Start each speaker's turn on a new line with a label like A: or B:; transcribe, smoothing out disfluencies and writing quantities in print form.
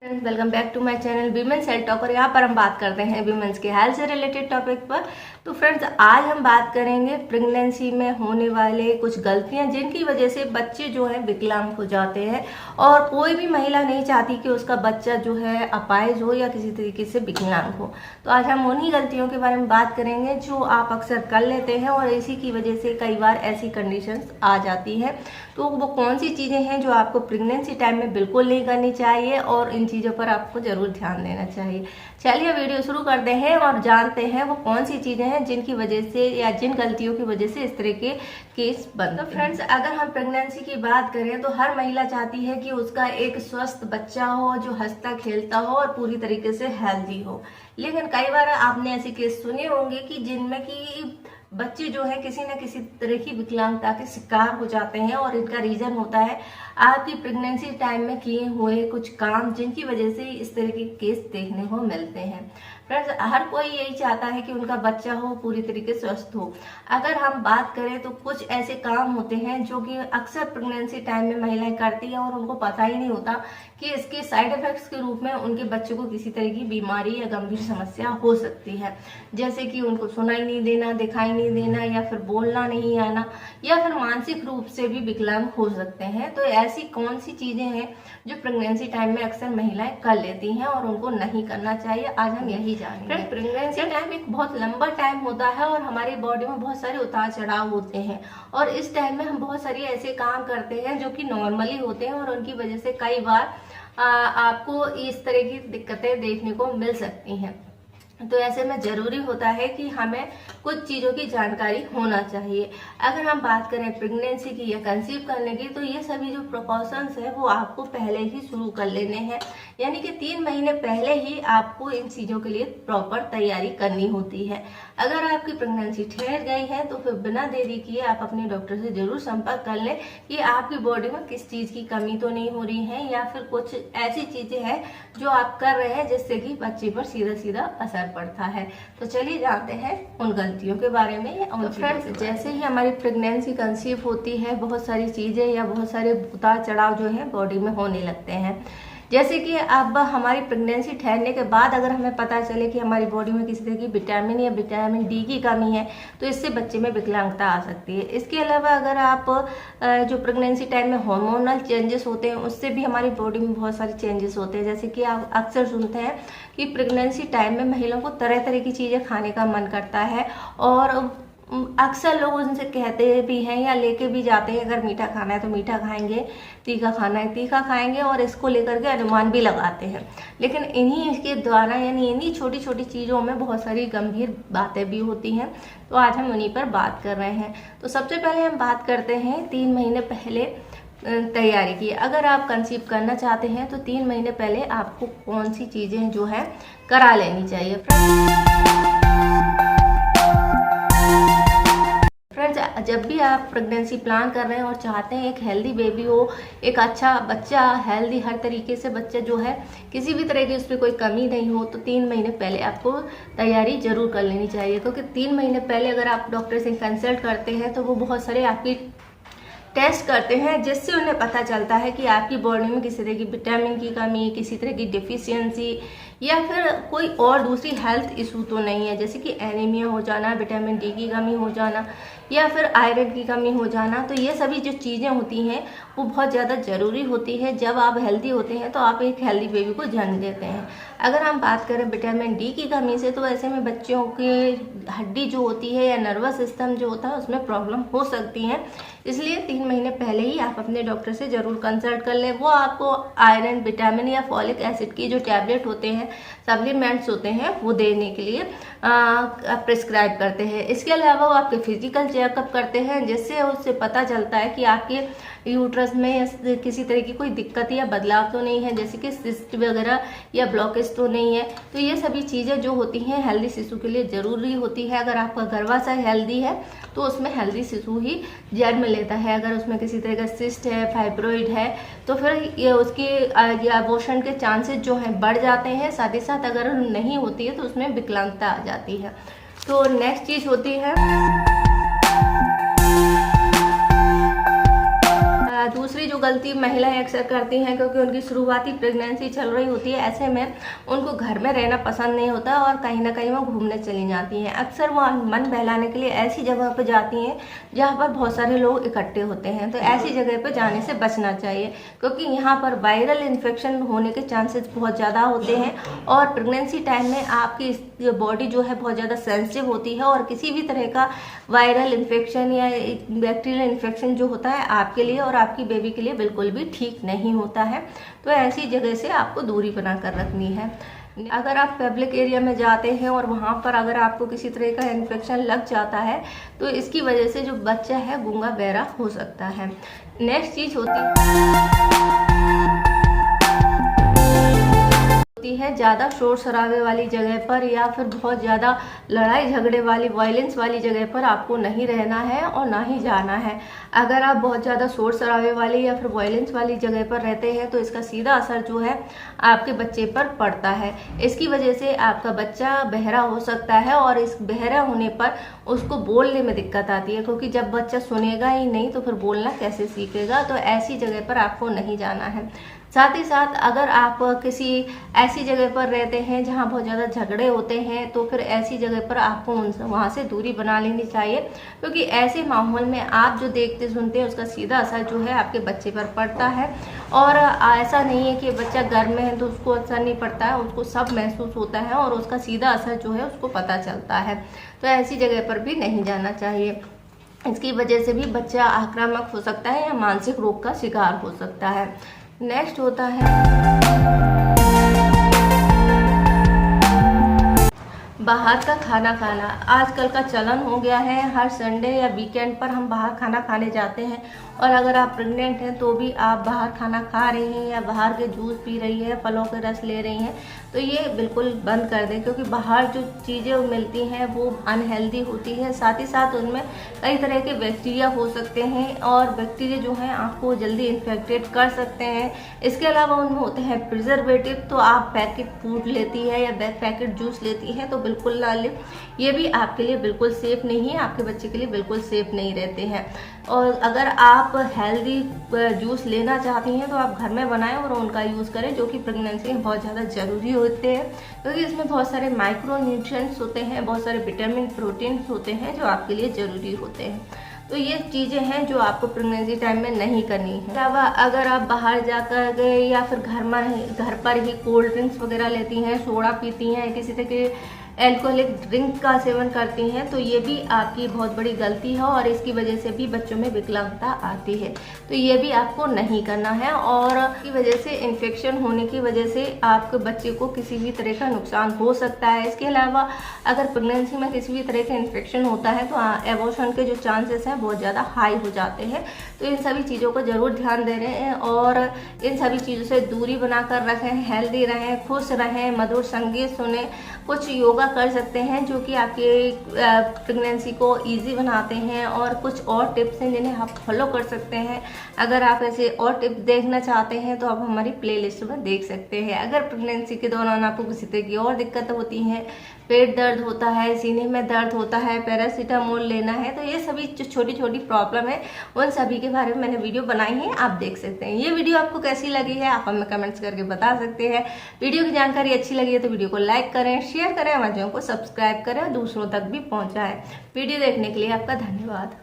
A: Welcome back to my channel women's health talk. और यहाँ पर हम बात करते हैं वीमेंस के हेल्थ से रिलेटेड टॉपिक पर। तो फ्रेंड्स, आज हम बात करेंगे प्रेगनेंसी में होने वाले कुछ गलतियाँ जिनकी वजह से बच्चे जो है विकलांग हो जाते हैं। और कोई भी महिला नहीं चाहती कि उसका बच्चा जो है अपाहिज हो या किसी तरीके से विकलांग हो। तो आज हम उन्हीं गलतियों के बारे में बात करेंगे जो आप अक्सर कर लेते हैं और इसी की वजह से कई बार ऐसी कंडीशंस आ जाती है। तो वो कौन सी चीज़ें हैं जो आपको प्रेगनेंसी टाइम में बिल्कुल नहीं करनी चाहिए और इन चीज़ों पर आपको ज़रूर ध्यान देना चाहिए। चलिए वीडियो शुरू करते हैं और जानते हैं वो कौन सी चीज़ें हैं जिनकी वजह से या जिन गलतियों की वजह से इस तरह के केस बनते हैं। तो फ्रेंड्स, अगर हम प्रेगनेंसी की बात करें तो हर महिला चाहती है कि उसका एक स्वस्थ बच्चा हो जो हंसता खेलता हो और पूरी तरीके से हेल्दी हो। लेकिन कई बार आपने ऐसे केस सुने होंगे कि जिनमें कि बच्चे जो है किसी न किसी तरह की विकलांगता के शिकार हो जाते हैं और इनका रीजन होता है आपकी प्रेगनेंसी टाइम में किए हुए कुछ काम, जिनकी वजह से इस तरह के केस देखने को मिलते हैं। फ्रेंड्स, हर कोई यही चाहता है कि उनका बच्चा हो पूरी तरीके से स्वस्थ हो। अगर हम बात करें तो कुछ ऐसे काम होते हैं जो कि अक्सर प्रेगनेंसी टाइम में महिलाएं करती हैं और उनको पता ही नहीं होता कि इसके साइड इफेक्ट्स के रूप में उनके बच्चे को किसी तरह की बीमारी या गंभीर समस्या हो सकती है। जैसे कि उनको सुनाई नहीं देना, दिखाई नहीं देना, या फिर बोलना नहीं आना, या फिर मानसिक रूप से भी विकलांग हो सकते हैं। तो ऐसी कौन सी चीजें हैं जो प्रेगनेंसी टाइम में अक्सर महिलाएं कर लेती हैं और उनको नहीं करना चाहिए, आज हम यही जानेंगे। प्रेगनेंसी टाइम एक बहुत लंबा टाइम होता है और हमारी बॉडी में बहुत सारे उतार चढ़ाव होते हैं और इस टाइम में हम बहुत सारे ऐसे काम करते हैं जो कि नॉर्मली होते हैं और उनकी वजह से कई बार आपको इस तरह की दिक्कतें देखने को मिल सकती हैं। तो ऐसे में जरूरी होता है कि हमें कुछ चीज़ों की जानकारी होना चाहिए। अगर हम बात करें प्रेगनेंसी की या कंसीव करने की, तो ये सभी जो प्रिकॉशंस है वो आपको पहले ही शुरू कर लेने हैं। यानी कि 3 महीने पहले ही आपको इन चीज़ों के लिए प्रॉपर तैयारी करनी होती है। अगर आपकी प्रेगनेंसी ठहर गई है तो फिर बिना देरी किए आप अपने डॉक्टर से जरूर संपर्क कर लें कि आपकी बॉडी में किस चीज़ की कमी तो नहीं हो रही है या फिर कुछ ऐसी चीज़ें हैं जो आप कर रहे हैं जिससे कि बच्चे पर सीधा सीधा असर पड़ता है। तो चलिए जानते हैं उन गलतियों के बारे में या उन फ्रेंड्स, जैसे ही हमारी प्रेगनेंसी कंसीव होती है बहुत सारी चीज़ें या बहुत सारे उतार चढ़ाव जो है बॉडी में होने लगते हैं। जैसे कि अब हमारी प्रेगनेंसी ठहरने के बाद अगर हमें पता चले कि हमारी बॉडी में किसी तरह की विटामिन या विटामिन डी की कमी है तो इससे बच्चे में विकलांगता आ सकती है। इसके अलावा अगर आप जो प्रेगनेंसी टाइम में हार्मोनल चेंजेस होते हैं उससे भी हमारी बॉडी में बहुत सारे चेंजेस होते हैं। जैसे कि आप अक्सर सुनते हैं कि प्रेगनेंसी टाइम में महिलाओं को तरह तरह की चीज़ें खाने का मन करता है और अक्सर लोग उनसे कहते भी हैं या लेके भी जाते हैं अगर मीठा खाना है तो मीठा खाएंगे, तीखा खाना है तीखा खाएंगे, और इसको लेकर के अनुमान भी लगाते हैं। लेकिन इन्हीं के द्वारा यानी इन्हीं छोटी छोटी चीज़ों में बहुत सारी गंभीर बातें भी होती हैं। तो आज हम उन्हीं पर बात कर रहे हैं। तो सबसे पहले हम बात करते हैं 3 महीने पहले तैयारी की। अगर आप कंसीव करना चाहते हैं तो 3 महीने पहले आपको कौन सी चीज़ें जो है करा लेनी चाहिए। फ्रेंड्स, जब भी आप प्रेगनेंसी प्लान कर रहे हैं और चाहते हैं एक हेल्दी बेबी हो, एक अच्छा बच्चा, हेल्दी हर तरीके से बच्चा जो है किसी भी तरह की उस पर कोई कमी नहीं हो, तो 3 महीने पहले आपको तैयारी जरूर कर लेनी चाहिए। क्योंकि 3 महीने पहले अगर आप डॉक्टर से कंसल्ट करते हैं तो वो बहुत सारे आपकी टेस्ट करते हैं जिससे उन्हें पता चलता है कि आपकी बॉडी में किसी तरह की विटामिन की कमी, किसी तरह की डिफिशियंसी या फिर कोई और दूसरी हेल्थ इशू तो नहीं है, जैसे कि एनीमिया हो जाना, विटामिन डी की कमी हो जाना या फिर आयरन की कमी हो जाना। तो ये सभी जो चीज़ें होती हैं वो बहुत ज़्यादा ज़रूरी होती है। जब आप हेल्दी होते हैं तो आप एक हेल्दी बेबी को जन्म देते हैं। अगर हम बात करें विटामिन डी की कमी से, तो ऐसे में बच्चों की हड्डी जो होती है या नर्वस सिस्टम जो होता है उसमें प्रॉब्लम हो सकती है। इसलिए 3 महीने पहले ही आप अपने डॉक्टर से ज़रूर कंसल्ट कर लें। वो आपको आयरन, विटामिन या फॉलिक एसिड की जो टैबलेट होते हैं, सप्लीमेंट्स होते हैं, वो देने के लिए प्रिस्क्राइब करते हैं। इसके अलावा वो आपके फिजिकल चेकअप करते हैं जिससे उससे पता चलता है कि आपके यूट्रस में किसी तरह की कोई दिक्कत या बदलाव तो नहीं है, जैसे कि सिस्ट वगैरह या ब्लॉकेज तो नहीं है। तो ये सभी चीज़ें जो होती हैं हेल्दी शिशु के लिए ज़रूरी होती है। अगर आपका गर्भाशय हेल्दी है तो उसमें हेल्दी शिशु ही जन्म लेता है। अगर उसमें किसी तरह का सिस्ट है, फाइब्रोइड है, तो फिर ये उसके अबॉर्शन के चांसेस जो हैं बढ़ जाते हैं। साथ ही साथ अगर नहीं होती है तो उसमें विकलांगता आ जाती है। तो नेक्स्ट चीज़ होती है दूसरी जो गलती महिलाएं अक्सर करती हैं, क्योंकि उनकी शुरुआती प्रेगनेंसी चल रही होती है, ऐसे में उनको घर में रहना पसंद नहीं होता और कहीं ना कहीं वो घूमने चली जाती हैं। अक्सर वो मन बहलाने के लिए ऐसी जगह पर जाती हैं जहाँ पर बहुत सारे लोग इकट्ठे होते हैं। तो ऐसी जगह पर जाने से बचना चाहिए, क्योंकि यहाँ पर वायरल इन्फेक्शन होने के चांसेस बहुत ज़्यादा होते हैं। और प्रेगनेंसी टाइम में आपकी बॉडी जो है बहुत ज़्यादा सेंसिटिव होती है और किसी भी तरह का वायरल इन्फेक्शन या बैक्टीरियल इन्फेक्शन जो होता है आपके लिए और आपकी बेबी के लिए बिल्कुल भी ठीक नहीं होता है। तो ऐसी जगह से आपको दूरी बना कर रखनी है। अगर आप पब्लिक एरिया में जाते हैं और वहाँ पर अगर आपको किसी तरह का इन्फेक्शन लग जाता है तो इसकी वजह से जो बच्चा है गूंगा बहरा हो सकता है। नेक्स्ट चीज़ होती है ज़्यादा शोर शराबे वाली जगह पर या फिर बहुत ज़्यादा लड़ाई झगड़े वाली वायलेंस वाली जगह पर आपको नहीं रहना है और ना ही जाना है। अगर आप बहुत ज़्यादा शोर शराबे वाली या फिर वायलेंस वाली जगह पर रहते हैं तो इसका सीधा असर जो है आपके बच्चे पर पड़ता है। इसकी वजह से आपका बच्चा बहरा हो सकता है और इस बहरा होने पर उसको बोलने में दिक्कत आती है, क्योंकि जब बच्चा सुनेगा ही नहीं तो फिर बोलना कैसे सीखेगा। तो ऐसी जगह पर आपको नहीं जाना है। साथ ही साथ अगर आप किसी ऐसी जगह पर रहते हैं जहां बहुत ज़्यादा झगड़े होते हैं तो फिर ऐसी जगह पर आपको वहां से दूरी बना लेनी चाहिए, क्योंकि ऐसे माहौल में आप जो देखते सुनते हैं उसका सीधा असर जो है आपके बच्चे पर पड़ता है। और ऐसा नहीं है कि बच्चा घर में है तो उसको असर नहीं पड़ता है, उसको सब महसूस होता है और उसका सीधा असर जो है उसको पता चलता है। तो ऐसी जगह पर भी नहीं जाना चाहिए। इसकी वजह से भी बच्चा आक्रामक हो सकता है या मानसिक रोग का शिकार हो सकता है। नेक्स्ट होता है बाहर का खाना खाना। आजकल का चलन हो गया है, हर संडे या वीकेंड पर हम बाहर खाना खाने जाते हैं। और अगर आप प्रेग्नेंट हैं तो भी आप बाहर खाना खा रही हैं या बाहर के जूस पी रही हैं, फलों के रस ले रही हैं, तो ये बिल्कुल बंद कर दें, क्योंकि बाहर जो चीज़ें मिलती हैं वो अनहेल्दी होती है। साथ ही साथ उनमें कई तरह के बैक्टीरिया हो सकते हैं और बैक्टीरिया जो हैं आपको जल्दी इन्फेक्टेड कर सकते हैं। इसके अलावा उनमें होते हैं प्रिजर्वेटिव। तो आप पैकेट फूड लेती है या पैकेट जूस लेती हैं तो बिल्कुल ना लें, ये भी आपके लिए बिल्कुल सेफ नहीं है, आपके बच्चे के लिए बिल्कुल सेफ नहीं रहते हैं। और अगर आप हेल्दी जूस लेना चाहती हैं तो आप घर में बनाएं और उनका यूज़ करें, जो कि प्रेगनेंसी में बहुत ज़्यादा ज़रूरी होते हैं, क्योंकि इसमें बहुत सारे माइक्रो न्यूट्रिएंट्स होते हैं, बहुत सारे विटामिन प्रोटीन्स होते हैं जो आपके लिए ज़रूरी होते हैं। तो ये चीज़ें हैं जो आपको प्रेगनेंसी टाइम में नहीं करनी है। अलावा अगर आप बाहर जाकर गए या फिर घर पर ही कोल्ड ड्रिंक्स वगैरह लेती हैं, सोडा पीती हैं, किसी तरह के एल्कोहलिक ड्रिंक का सेवन करती हैं, तो ये भी आपकी बहुत बड़ी गलती है और इसकी वजह से भी बच्चों में विकलांगता आती है। तो ये भी आपको नहीं करना है और इसकी वजह से इन्फेक्शन होने की वजह से आपके बच्चे को किसी भी तरह का नुकसान हो सकता है। इसके अलावा अगर प्रेगनेंसी में किसी भी तरह का इन्फेक्शन होता है तो एबॉर्शन के जो चांसेस हैं बहुत ज़्यादा हाई हो जाते हैं। तो इन सभी चीज़ों को ज़रूर ध्यान दे रहे हैं और इन सभी चीज़ों से दूरी बनाकर रखें, हेल्दी रहें, खुश रहें, मधुर संगीत सुने, कुछ योगा कर सकते हैं जो कि आपके प्रेगनेंसी को इजी बनाते हैं। और कुछ और टिप्स हैं जिन्हें आप फॉलो कर सकते हैं। अगर आप ऐसे और टिप्स देखना चाहते हैं तो आप हमारी प्लेलिस्ट में देख सकते हैं। अगर प्रेगनेंसी के दौरान आपको किसी तरह की और दिक्कत होती है, पेट दर्द होता है, सीने में दर्द होता है, पैरासीटामोल लेना है, तो ये सभी जो छोटी छोटी प्रॉब्लम है उन सभी के बारे में मैंने वीडियो बनाई है, आप देख सकते हैं। ये वीडियो आपको कैसी लगी है आप हमें कमेंट्स करके बता सकते हैं। वीडियो की जानकारी अच्छी लगी है तो वीडियो को लाइक करें, शेयर करें, हमारे चैनल को सब्सक्राइब करें और दूसरों तक भी पहुँचाएं। वीडियो देखने के लिए आपका धन्यवाद।